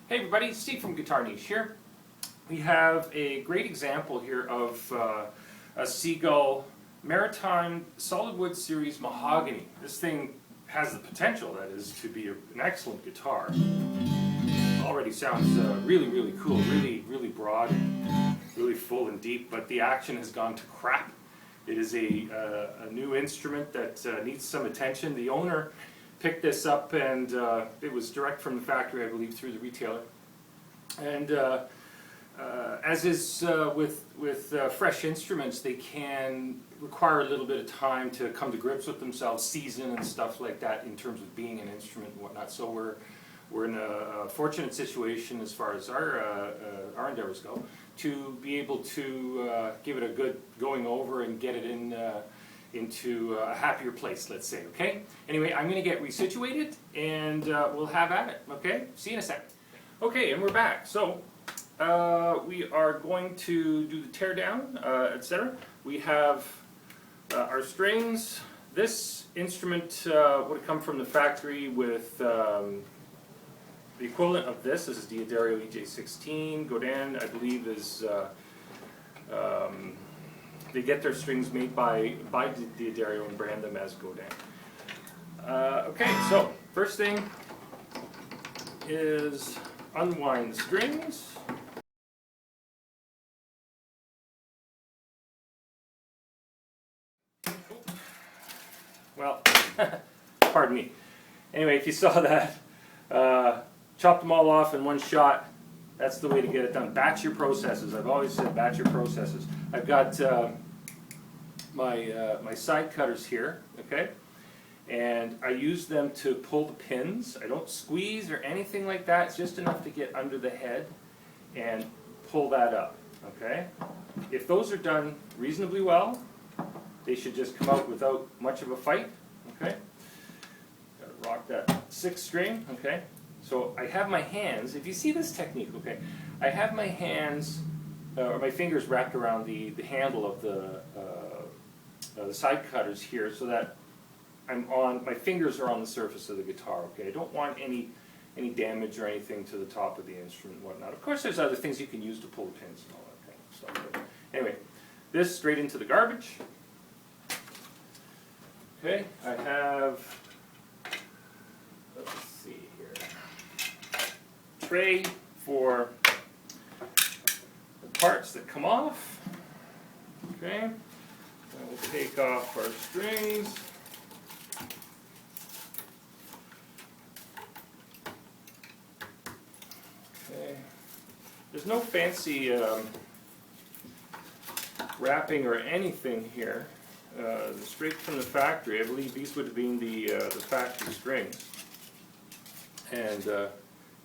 Hey everybody, Steve from GuitarNiche here. We have a great example here of a Seagull Maritime solid wood series mahogany. This thing has the potential, that is, to be an excellent guitar. Already sounds really cool, really broad, and really full and deep, but the action has gone to crap. It is a new instrument that needs some attention. The owner picked this up, and it was direct from the factory, I believe, through the retailer. And as is with fresh instruments, they can require a little bit of time to come to grips with themselves, season and stuff like that in terms of being an instrument and whatnot. So we're in a fortunate situation as far as our endeavors go, to be able to give it a good going over and get it into a happier place, let's say, okay? Anyway, I'm going to get resituated, and we'll have at it, okay? See you in a second. Okay, and we're back. So, we are going to do the teardown, etc. We have our strings. This instrument would have come from the factory with the equivalent of this. This is D'Addario EJ16. Godin, I believe, is... they get their strings made by D'Addario and brand them as Godin. Okay, so first thing is unwind the strings. Well, pardon me. Anyway, if you saw that, chop them all off in one shot. That's the way to get it done. Batch your processes. I've always said batch your processes. I've got my side cutters here, okay? And I use them to pull the pins. I don't squeeze or anything like that. It's just enough to get under the head and pull that up, okay? If those are done reasonably well, they should just come out without much of a fight, okay? Gotta rock that 6th string, okay? So I have my hands, if you see this technique, okay, I have my hands, or my fingers wrapped around the handle of the side cutters here, so that my fingers are on the surface of the guitar, okay? I don't want any damage or anything to the top of the instrument and whatnot. Of course there's other things you can use to pull the pins and all that kind of stuff. But anyway, this straight into the garbage. Okay, I have, let's see here, tray for the parts that come off. Okay, and we'll take off our strings. Okay, there's no fancy wrapping or anything here. Straight from the factory. I believe these would have been the factory strings, and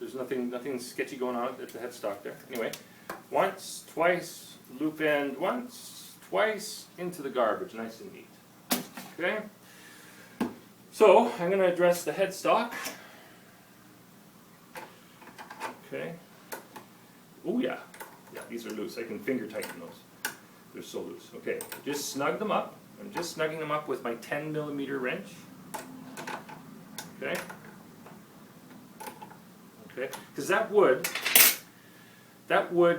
there's nothing sketchy going on at the headstock there. Anyway, once, twice, loop end, once, twice, into the garbage, nice and neat. Okay. So I'm going to address the headstock. Okay. Oh yeah, these are loose. I can finger tighten those. They're so loose. Okay, just snug them up. I'm just snugging them up with my 10mm wrench. Okay? Okay? Because that wood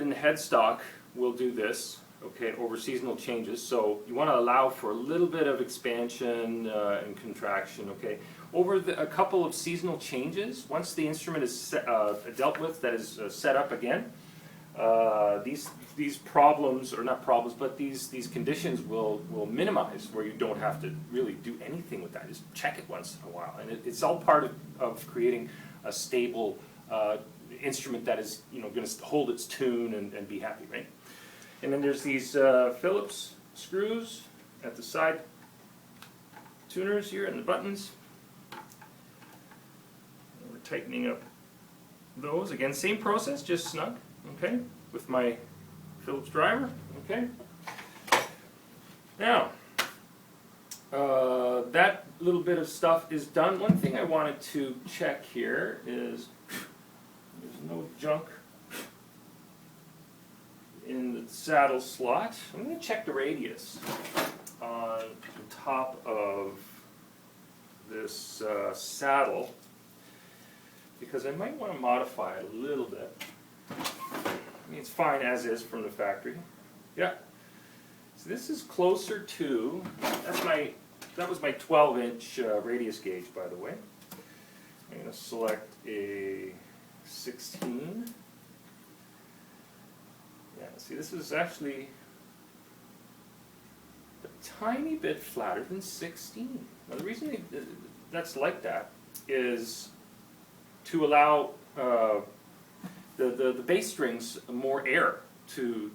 in the headstock will do this, okay, over seasonal changes. So you want to allow for a little bit of expansion and contraction, okay? Over a couple of seasonal changes, once the instrument is dealt with, that is set up again, these problems, or not problems, but these conditions will minimize, where you don't have to really do anything with that. Just check it once in a while, and it's all part of creating a stable instrument that is, going to hold its tune and be happy, right? And then there's these Phillips screws at the side tuners here and the buttons. And we're tightening up those again. Same process, just snug. Okay, with my Phillips driver. Okay. Now, that little bit of stuff is done. One thing I wanted to check here is there's no junk in the saddle slot. I'm going to check the radius on top of this saddle. because I might want to modify it a little bit. I mean, it's fine as is from the factory. Yeah. So this is closer to, that was my 12-inch radius gauge, by the way. I'm going to select a 16. Yeah, see, this is actually a tiny bit flatter than 16. Now, the reason that's like that is to allow the bass strings more air to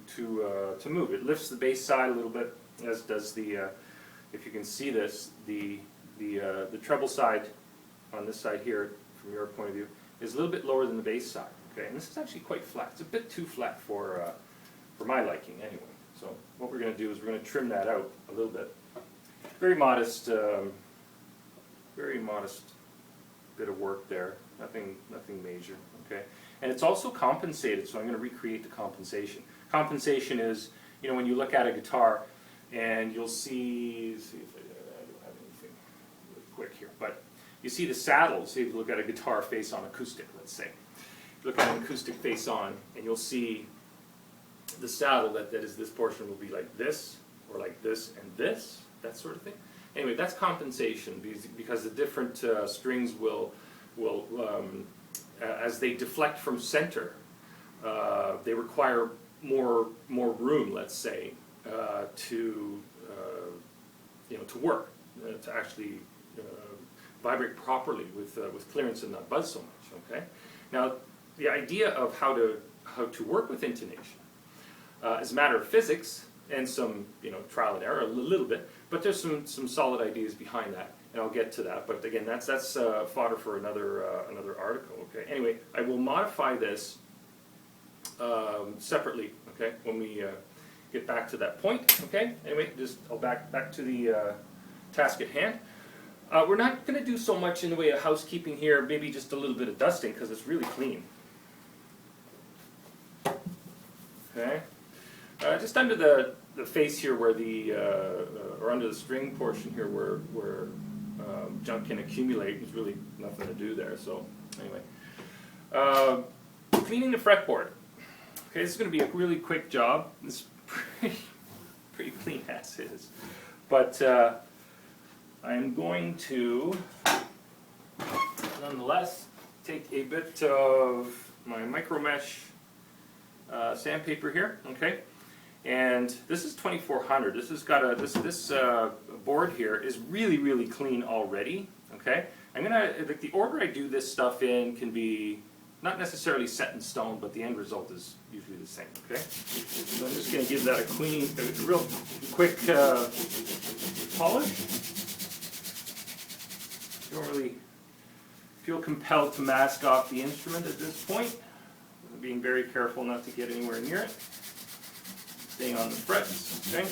move. It lifts the bass side a little bit, as does the, if you can see this, the treble side on this side here, from your point of view, is a little bit lower than the bass side. Okay, and this is actually quite flat. It's a bit too flat for my liking, anyway. So what we're going to do is we're going to trim that out a little bit. Very modest bit of work there. Nothing major. Okay, and it's also compensated. So I'm going to recreate the compensation. Compensation is, you know, when you look at a guitar, and you'll see if I don't have anything really quick here, but you see the saddle. See if you look at a guitar face on acoustic, let's say. Look at an acoustic face on, and you'll see the saddle that is this portion will be like this, or like this and this, that sort of thing. Anyway, that's compensation because the different strings will as they deflect from center, they require more room, let's say, to work, to actually vibrate properly with clearance and not buzz so much. Okay. Now, the idea of how to work with intonation is a matter of physics and some trial and error a little bit, but there's some solid ideas behind that, and I'll get to that. But again, that's fodder for another article. Okay. Anyway, I will modify this separately. Okay, when we get back to that point. Okay. Anyway, I'll back to the task at hand. We're not going to do so much in the way of housekeeping here. Maybe just a little bit of dusting because it's really clean. Okay. Just under the face here, where or under the string portion here, where junk can accumulate, there's really nothing to do there. So anyway, cleaning the fretboard. Okay, this is going to be a really quick job. It's pretty clean as is, but I'm going to nonetheless take a bit of my micro mesh sandpaper here. Okay. And this is 2400. This has got this board here is really clean already. Okay, I'm gonna the order I do this stuff in can be not necessarily set in stone, but the end result is usually the same. Okay, so I'm just gonna give that a real quick polish. Don't really feel compelled to mask off the instrument at this point. I'm being very careful not to get anywhere near it. Staying on the frets, okay?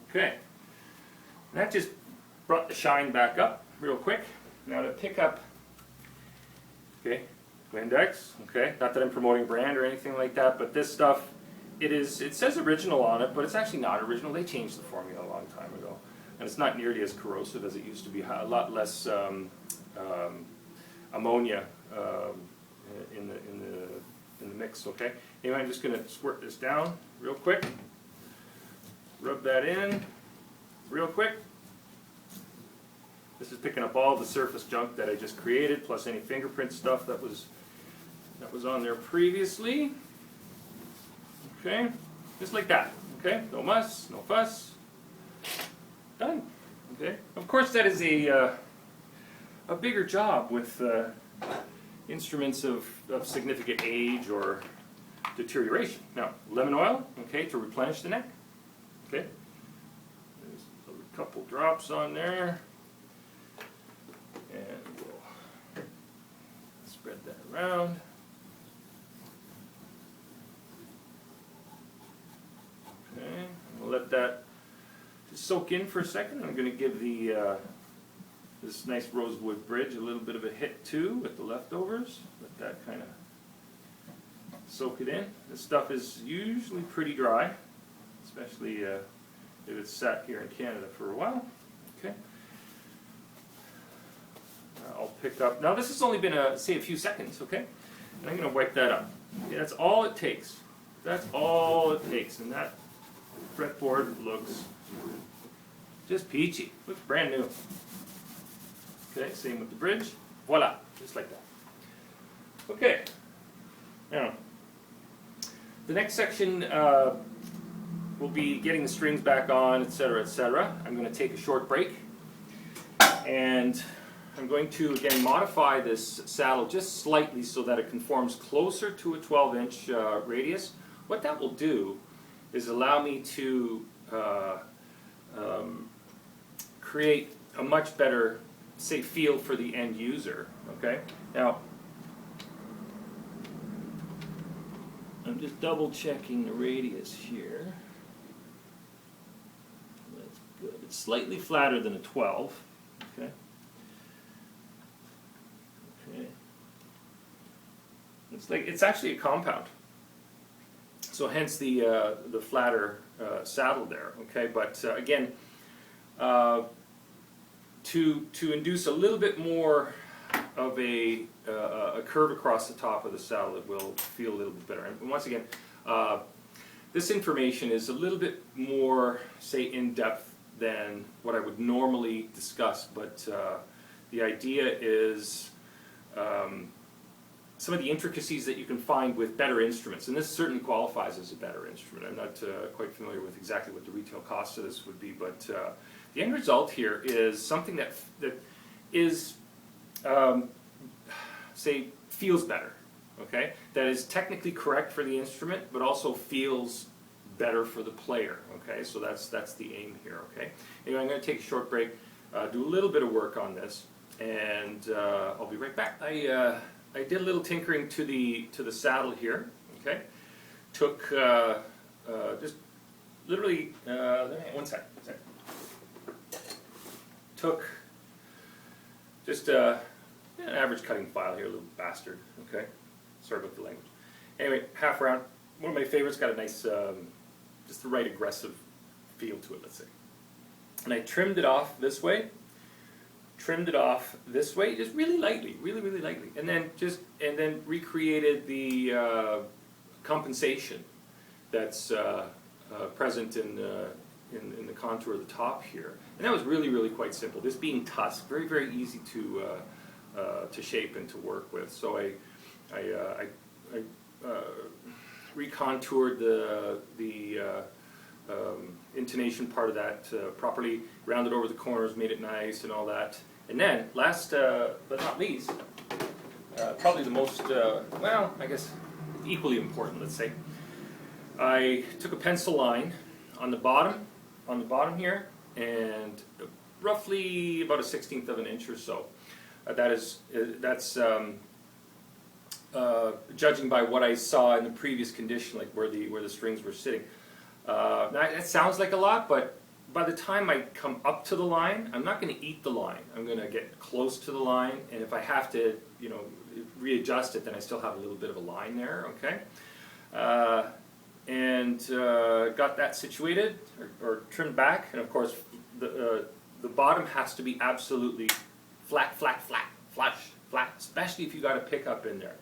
Okay. That just brought the shine back up real quick. Now to pick up, okay, Glendex, okay? Not that I'm promoting a brand or anything like that, but this stuff, it says original on it, but it's actually not original. They changed the formula a long time ago. And it's not nearly as corrosive as it used to be. A lot less ammonia in the mix. Okay. Anyway, I'm just going to squirt this down real quick. Rub that in real quick. This is picking up all the surface junk that I just created, plus any fingerprint stuff that was on there previously. Okay, just like that. Okay, no muss, no fuss. Done. Okay. Of course, that is a bigger job with instruments of significant age or deterioration. Now, lemon oil, okay, to replenish the neck. Okay, there's a couple drops on there, and we'll spread that around. Okay, we'll let that just soak in for a second. I'm going to give this nice rosewood bridge a little bit of a hit too with the leftovers. Let that kind of soak it in. This stuff is usually pretty dry, especially if it's sat here in Canada for a while. Okay. I'll pick up. Now this has only been, say, a few seconds, okay? And I'm going to wipe that up. Okay, that's all it takes. That's all it takes. And that fretboard looks just peachy. Looks brand new. Okay, same with the bridge. Voila, just like that. Okay. Now, the next section will be getting the strings back on, etc., etc. I'm going to take a short break, and I'm going to again modify this saddle just slightly so that it conforms closer to a 12-inch radius. What that will do is allow me to create a much better, say, feel for the end user. Okay. Now, I'm just double checking the radius here. That's good. It's slightly flatter than a 12. Okay. Okay. It's actually a compound. So hence the flatter saddle there. Okay, but again, to induce a little bit more of a curve across the top of the saddle, it will feel a little bit better. And once again, this information is a little bit more, say, in-depth than what I would normally discuss, but the idea is some of the intricacies that you can find with better instruments, and this certainly qualifies as a better instrument. I'm not quite familiar with exactly what the retail cost of this would be, but the end result here is something that is say, feels better, okay? That is technically correct for the instrument, but also feels better for the player, okay? So that's the aim here, okay? Anyway, I'm going to take a short break, do a little bit of work on this, and I'll be right back. I did a little tinkering to the saddle here, okay? Took just literally, one sec. Took just an average cutting file here, little bastard, okay? Sorry about the language. Anyway, half round. One of my favorites, got a nice, just the right aggressive feel to it, let's say. And I trimmed it off this way, trimmed it off this way, just really lightly, really lightly. And then recreated the compensation that's present in the contour of the top here. And that was really quite simple. This being tusk, very easy to shape and to work with. So I recontoured the intonation part of that properly, rounded over the corners, made it nice and all that. And then, last but not least, probably the most, well, I guess equally important, let's say, I took a pencil line on the bottom here, and roughly about a 1/16 of an inch or so. That's judging by what I saw in the previous condition, like where the strings were sitting. Now, that sounds like a lot, but by the time I come up to the line, I'm not going to eat the line. I'm going to get close to the line, and if I have to, readjust it, then I still have a little bit of a line there, okay? Got that situated, or trimmed back, and of course, the bottom has to be absolutely flat, especially if you got a pickup in there.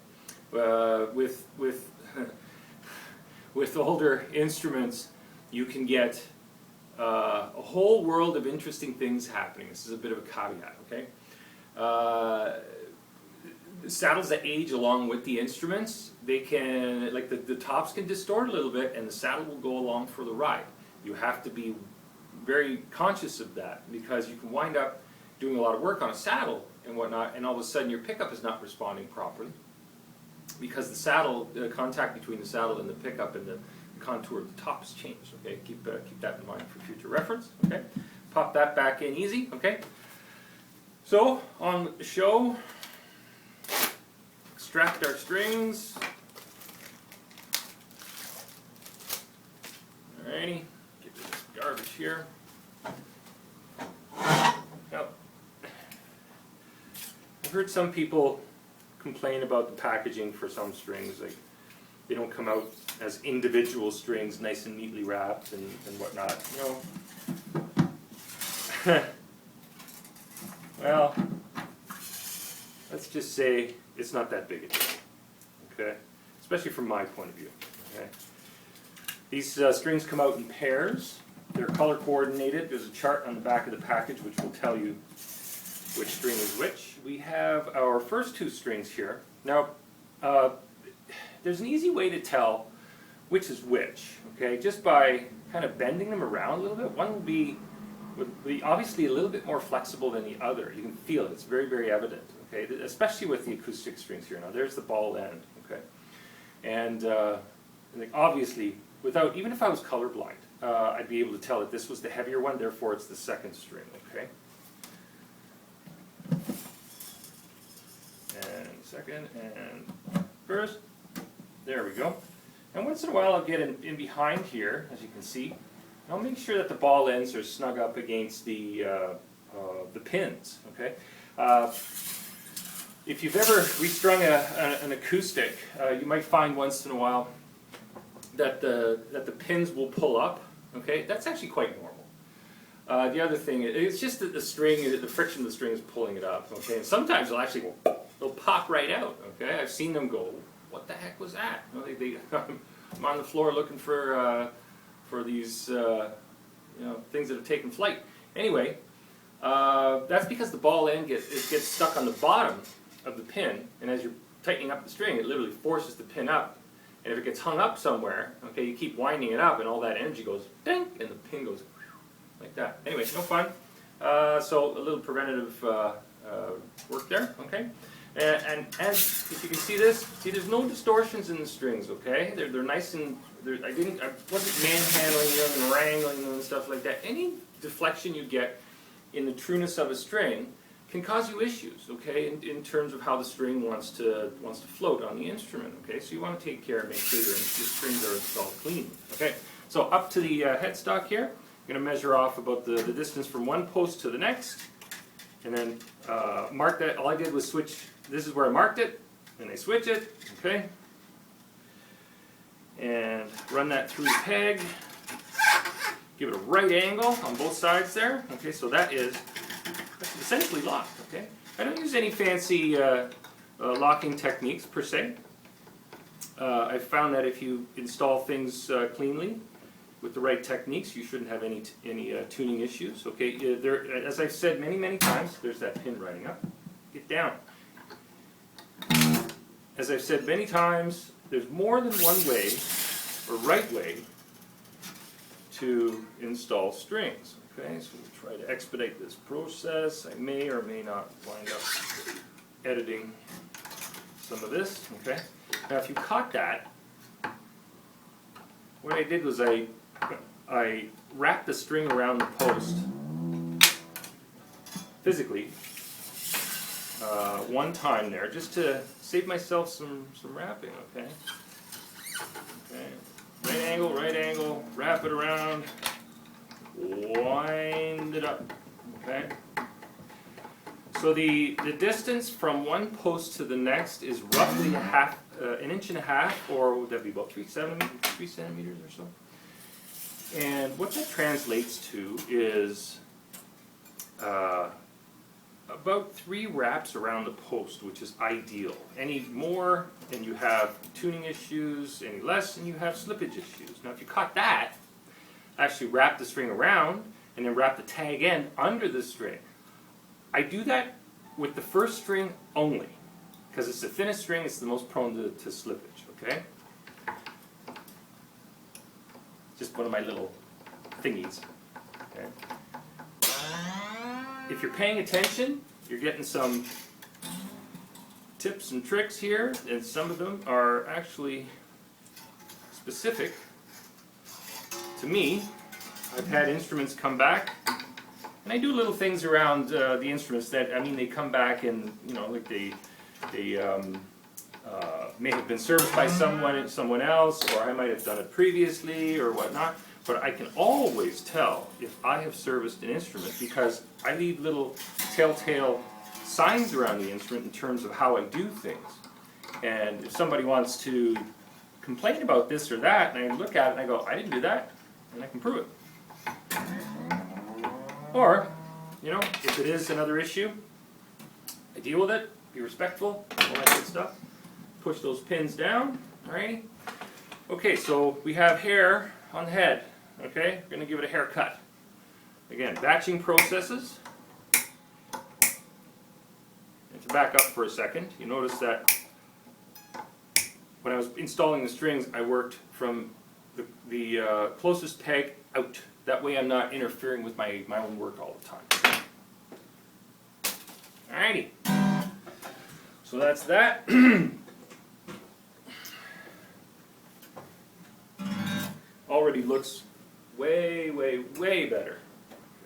With older instruments, you can get a whole world of interesting things happening. This is a bit of a caveat, okay? Saddles that age along with the instruments, they can, like the tops can distort a little bit, and the saddle will go along for the ride. You have to be very conscious of that, because you can wind up doing a lot of work on a saddle and whatnot, and all of a sudden your pickup is not responding properly, because the contact between the saddle and the pickup and the contour of the top has changed. Okay, keep that in mind for future reference. Okay, pop that back in easy. Okay, so on with the show. Extract our strings. Alrighty, get rid of this garbage here. Now, I've heard some people complain about the packaging for some strings, like they don't come out as individual strings, nice and neatly wrapped and whatnot. Well, let's just say it's not that big a deal, okay? Especially from my point of view, okay? These strings come out in pairs. They're color coordinated. There's a chart on the back of the package which will tell you which string is which. We have our first two strings here. Now, there's an easy way to tell which is which, okay? Just by kind of bending them around a little bit. One would be obviously a little bit more flexible than the other. You can feel it. It's very, very evident, okay? Especially with the acoustic strings here. Now, there's the ball end, okay? And obviously, without, even if I was colorblind, I'd be able to tell that this was the heavier one, therefore it's the second string, okay? And second and first. There we go. And once in a while I'll get in behind here, as you can see. And I'll make sure that the ball ends are snug up against the pins, okay? If you've ever restrung an acoustic, you might find once in a while that the pins will pull up. Okay, that's actually quite normal. The other thing, it's just that the friction of the string is pulling it up. Okay, and sometimes they'll pop right out. Okay, I've seen them go, what the heck was that? You know, I'm on the floor looking for these things that have taken flight. Anyway, that's because the ball end gets stuck on the bottom of the pin, and as you're tightening up the string, it literally forces the pin up. And if it gets hung up somewhere, okay, you keep winding it up and all that energy goes ding, and the pin goes like that. Anyway, no fun. So a little preventative work there, okay? And if you can see this, there's no distortions in the strings, okay? They're nice and I wasn't manhandling them and wrangling them and stuff like that. Any deflection you get in the trueness of a string can cause you issues, okay, in terms of how the string wants to float on the instrument, okay? So you want to take care and make sure your strings are installed clean, okay? So up to the headstock here, I'm going to measure off about the distance from one post to the next, and then mark that. All I did was switch, this is where I marked it, and I switch it, okay? And run that through the peg, give it a right angle on both sides there, okay? So that's essentially locked, okay? I don't use any fancy locking techniques per se. I've found that if you install things cleanly with the right techniques, you shouldn't have any tuning issues, okay? As I've said many times, there's that pin riding up. Get down. As I've said many times, there's more than one way, or right way, to install strings. Okay, so we'll try to expedite this process. I may or may not wind up editing some of this. Okay, now if you caught that, what I did was I wrapped the string around the post physically one time there, just to save myself some wrapping. Okay, right angle, wrap it around. Wind it up, okay? So the distance from one post to the next is roughly an inch and a half, or would that be about 3 centimeters or so? And what that translates to is about 3 wraps around the post, which is ideal. Any more, and you have tuning issues. Any less, and you have slippage issues. Now, if you caught that, actually wrap the string around and then wrap the tag end under the string. I do that with the first string only because it's the thinnest string, it's the most prone to slippage, okay? Just one of my little thingies, okay? If you're paying attention, you're getting some tips and tricks here, and some of them are actually specific to me. I've had instruments come back, and I do little things around the instruments that, I mean, they come back and, you know, like they may have been serviced by someone else, or I might have done it previously or whatnot, but I can always tell if I have serviced an instrument because I leave little telltale signs around the instrument in terms of how I do things. And if somebody wants to complain about this or that, and I look at it and I go, I didn't do that, and I can prove it. Or, you know, if it is another issue, I deal with it, be respectful, all that good stuff. Push those pins down, alrighty. Okay, so we have hair on the head, okay? We're going to give it a haircut. Again, batching processes. And to back up for a second, you notice that when I was installing the strings, I worked from the closest peg out. That way I'm not interfering with my own work all the time. Alrighty. So that's that. Already looks way, way, way better.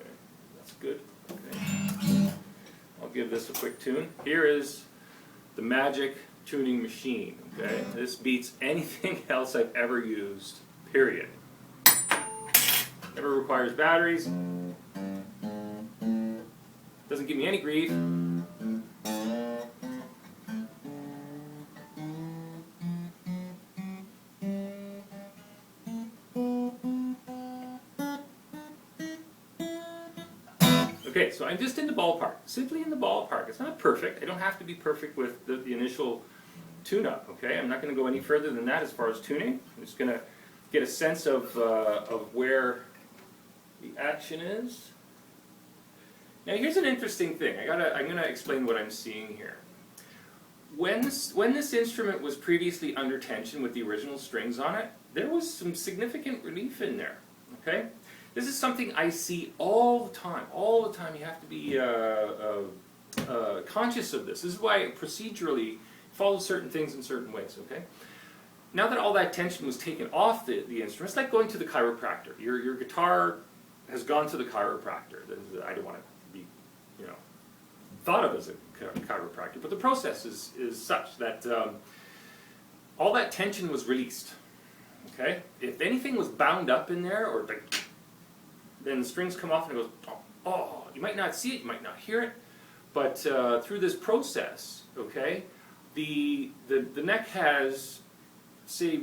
Okay, that's good. Okay. I'll give this a quick tune. Here is the magic tuning machine. Okay, this beats anything else I've ever used. Period. Never requires batteries. Doesn't give me any grief. Okay, so I'm just in the ballpark, simply in the ballpark. It's not perfect. I don't have to be perfect with the initial tune-up, okay? I'm not going to go any further than that as far as tuning. I'm just going to get a sense of where the action is. Now here's an interesting thing. I'm going to explain what I'm seeing here. When this instrument was previously under tension with the original strings on it, there was some significant relief in there, okay? This is something I see all the time. All the time you have to be conscious of this. This is why procedurally follow certain things in certain ways, okay? Now that all that tension was taken off the instrument, it's like going to the chiropractor. Your guitar has gone to the chiropractor. I don't want to be, thought of as a chiropractor, but the process is such that all that tension was released, okay? If anything was bound up in there, or then the strings come off and it goes, oh, you might not see it, you might not hear it, but through this process, okay, the neck has, say,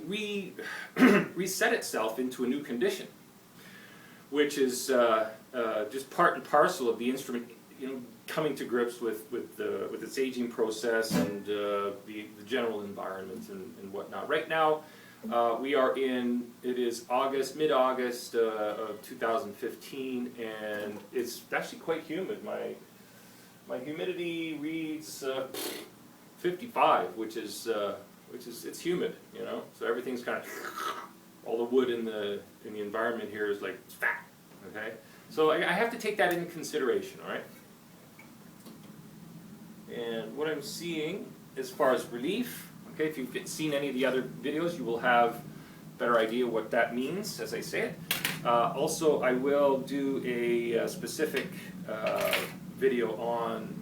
reset itself into a new condition, which is just part and parcel of the instrument, coming to grips with its aging process and the general environment and whatnot. Right now, we are in, it is mid-August of 2015, and it's actually quite humid. My humidity reads 55, which is it's humid, So everything's kind of, all the wood in the environment here is like fat, okay? So I have to take that into consideration, all right? And what I'm seeing as far as relief, okay, if you've seen any of the other videos, you will have a better idea what that means as I say it. Also, I will do a specific video on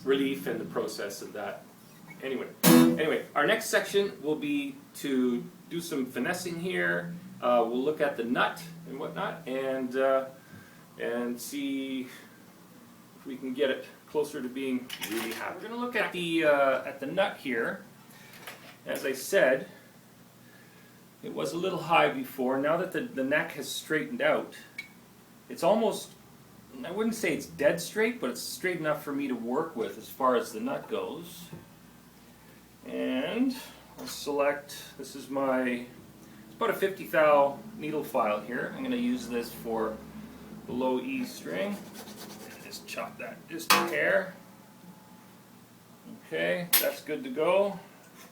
relief and the process of that. Anyway, our next section will be to do some finessing here. We'll look at the nut and whatnot, and see if we can get it closer to being really happy. We're going to look at the nut here. As I said, it was a little high before. Now that the neck has straightened out, it's almost, I wouldn't say it's dead straight, but it's straight enough for me to work with as far as the nut goes. And I'll select, this is it's about a 50 thou needle file here. I'm going to use this for the low E string. Just chop that just a hair. Okay, that's good to go.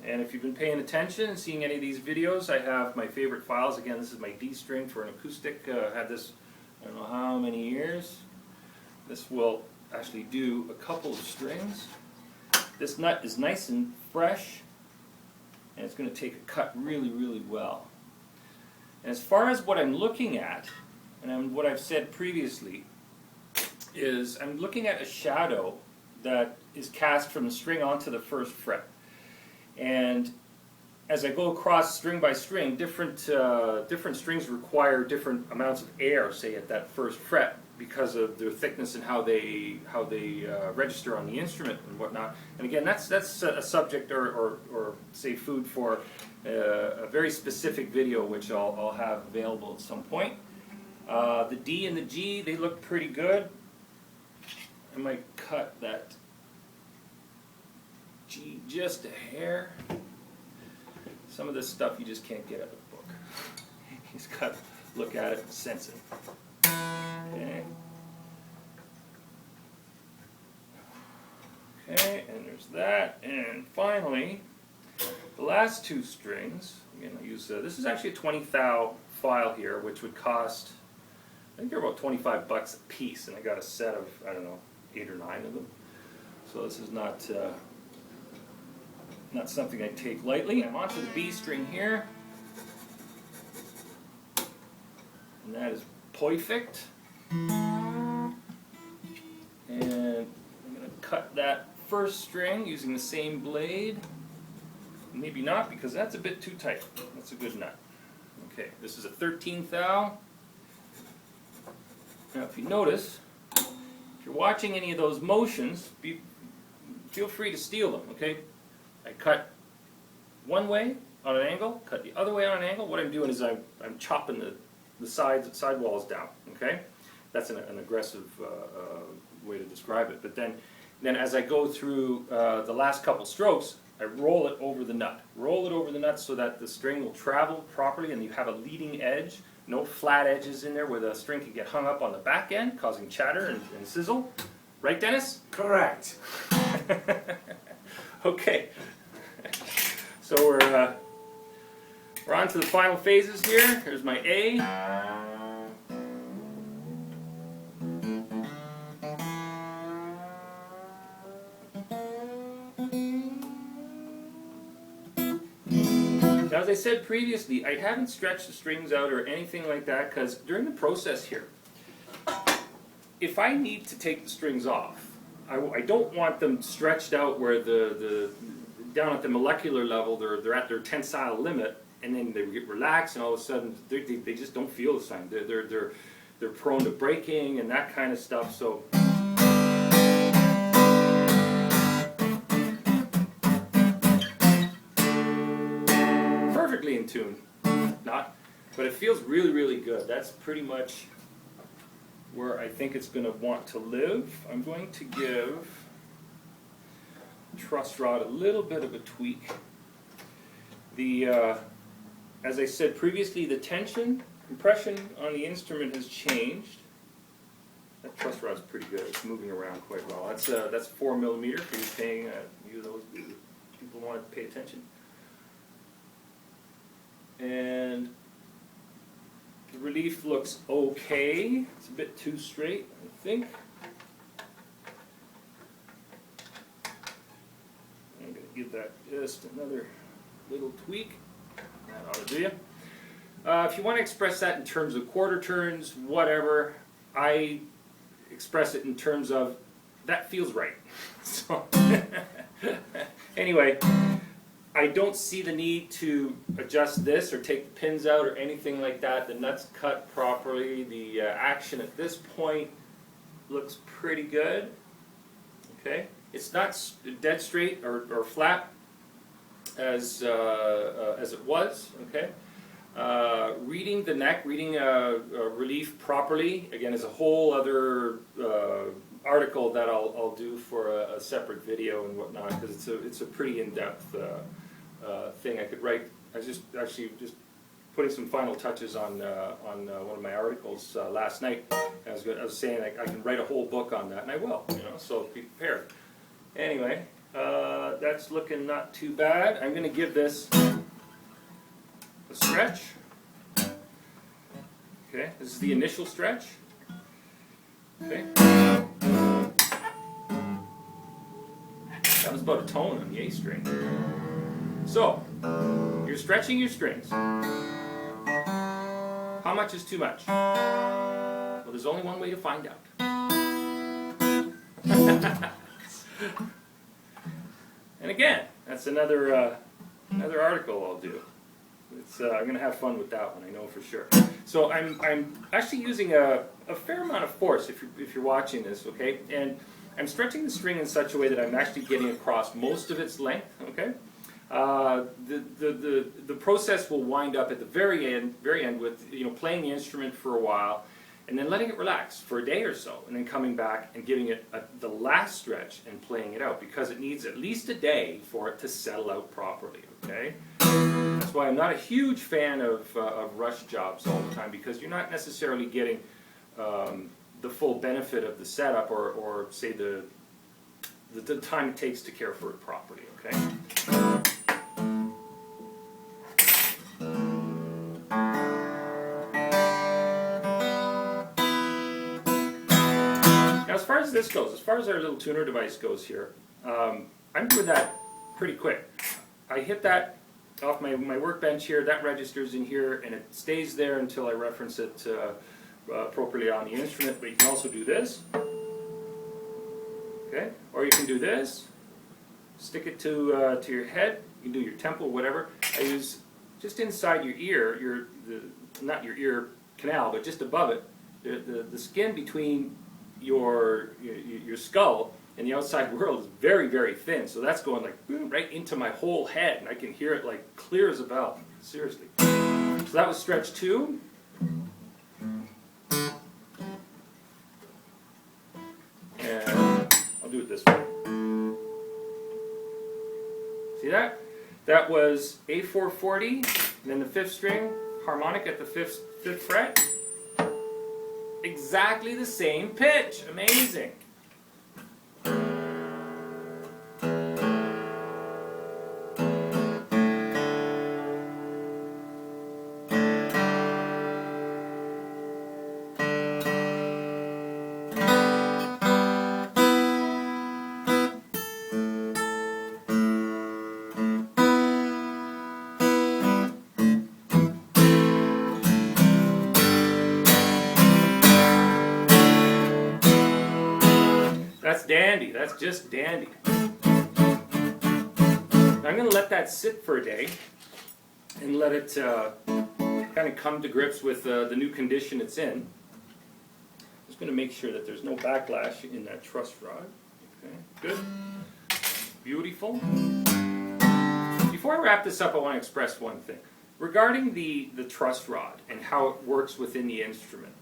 And if you've been paying attention and seeing any of these videos, I have my favorite files. Again, this is my D string for an acoustic. I had this, I don't know how many years. This will actually do a couple of strings. This nut is nice and fresh, and it's going to take a cut really, really well. And as far as what I'm looking at, and what I've said previously, is I'm looking at a shadow that is cast from the string onto the first fret. And as I go across string by string, different strings require different amounts of air, say at that first fret, because of their thickness and how they register on the instrument and whatnot. And again, that's a subject or say food for a very specific video, which I'll have available at some point. The D and the G, they look pretty good. I might cut that G just a hair. Some of this stuff you just can't get out of the book. You just got to look at it and sense it. Okay. Okay, and there's that. And finally, the last two strings. Again, I use this is actually a 20 thou file here, which would cost, I think they're about 25 bucks a piece, and I got a set of, I don't know, 8 or 9 of them. So this is not something I take lightly. I'm onto the B string here, and that is perfect. And I'm going to cut that first string using the same blade. Maybe not, because that's a bit too tight. That's a good nut. Okay, this is a 13 thou. Now if you notice, if you're watching any of those motions, feel free to steal them, okay? I cut one way on an angle, cut the other way on an angle. What I'm doing is I'm chopping the sidewalls down, okay? That's an aggressive way to describe it. But then as I go through the last couple strokes, I roll it over the nut. Roll it over the nut so that the string will travel properly and you have a leading edge. No flat edges in there where the string can get hung up on the back end, causing chatter and sizzle. Right, Dennis? Correct. Okay. So we're on to the final phases here. Here's my A. Now, as I said previously, I haven't stretched the strings out or anything like that because during the process here, if I need to take the strings off, I don't want them stretched out where down at the molecular level they're at their tensile limit, and then they get relaxed, and all of a sudden they just don't feel the same. They're prone to breaking and that kind of stuff. So. Perfectly in tune, not, but it feels really, really good. That's pretty much where I think it's going to want to live. I'm going to give truss rod a little bit of a tweak. As I said previously, the compression on the instrument has changed. That truss rod's pretty good. It's moving around quite well. That's 4 millimeter for you paying those people who want to pay attention. And the relief looks okay. It's a bit too straight, I think. I'm going to give that just another little tweak. That ought to do you. If you want to express that in terms of quarter turns, whatever, I express it in terms of that feels right. So anyway, I don't see the need to adjust this or take the pins out or anything like that. The nut's cut properly. The action at this point looks pretty good. Okay, it's not dead straight or flat as it was. Okay, reading the neck, reading relief properly, again, is a whole other article that I'll do for a separate video and whatnot, because it's a pretty in-depth thing I could write. I was just putting some final touches on one of my articles last night. I was saying I can write a whole book on that, and I will. So be prepared. Anyway, that's looking not too bad. I'm going to give this a stretch. Okay, this is the initial stretch. Okay. That was about a tone on the A string. So, you're stretching your strings. How much is too much? Well, there's only one way to find out. And again, that's another article I'll do. I'm going to have fun with that one, I know for sure. So I'm actually using a fair amount of force if you're watching this, okay? And I'm stretching the string in such a way that I'm actually getting across most of its length, okay? The process will wind up at the very end with playing the instrument for a while, and then letting it relax for a day or so, and then coming back and giving it the last stretch and playing it out, because it needs at least a day for it to settle out properly, okay? That's why I'm not a huge fan of rush jobs all the time, because you're not necessarily getting the full benefit of the setup or say the time it takes to care for it properly, okay? Now, as far as this goes, as far as our little tuner device goes here, I'm doing that pretty quick. I hit that off my workbench here, that registers in here, and it stays there until I reference it appropriately on the instrument. But you can also do this, okay? Or you can do this, stick it to your head. You can do your temple, whatever. I use just inside your ear, not your ear canal, but just above it, the skin between your skull and the outside world is very, very thin. So that's going like boom, right into my whole head, and I can hear it like clear as a bell. Seriously. So that was stretch 2. And I'll do it this way. See that? That was A440, and then the 5th string, harmonic at the 5th fret. Exactly the same pitch. Amazing. That's dandy. That's just dandy. Now I'm going to let that sit for a day and let it kind of come to grips with the new condition it's in. Just going to make sure that there's no backlash in that truss rod. Okay, good. Beautiful. Before I wrap this up, I want to express one thing. Regarding the truss rod and how it works within the instrument.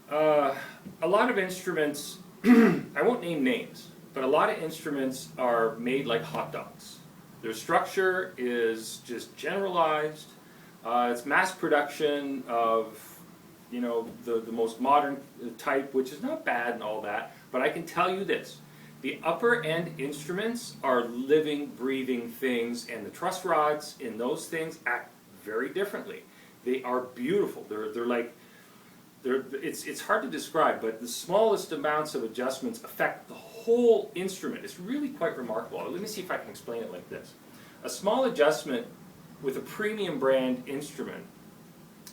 A lot of instruments, I won't name names, but a lot of instruments are made like hot dogs. Their structure is just generalized. It's mass production of, you know, the most modern type, which is not bad and all that, but I can tell you this. The upper end instruments are living, breathing things, and the truss rods in those things act very differently. They are beautiful. It's hard to describe, but the smallest amounts of adjustments affect the whole instrument. It's really quite remarkable. Let me see if I can explain it like this. A small adjustment with a premium brand instrument,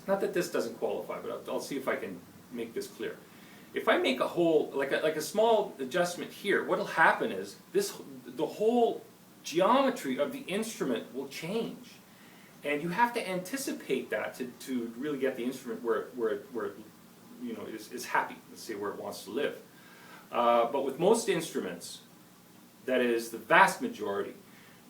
not that this doesn't qualify, but I'll see if I can make this clear. If I make a whole, like a small adjustment here, what will happen is the whole geometry of the instrument will change. And you have to anticipate that to really get the instrument where it you know, is happy, let's say where it wants to live. But with most instruments, that is the vast majority,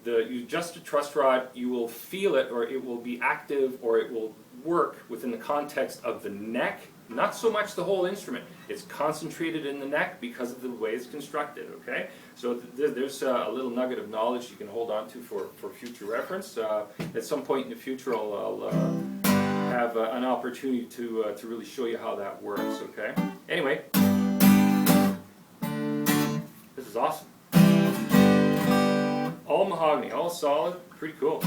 you adjust a truss rod, you will feel it, or it will be active, or it will work within the context of the neck, not so much the whole instrument. It's concentrated in the neck because of the way it's constructed, okay? So there's a little nugget of knowledge you can hold on to for future reference. At some point in the future, I'll have an opportunity to really show you how that works, okay? Anyway, this is awesome. All mahogany, all solid, pretty cool.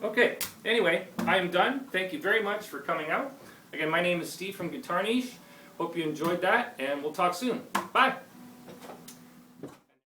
Okay, anyway, I am done. Thank you very much for coming out. Again, my name is Steve from GuitarNiche. Hope you enjoyed that, and we'll talk soon. Bye!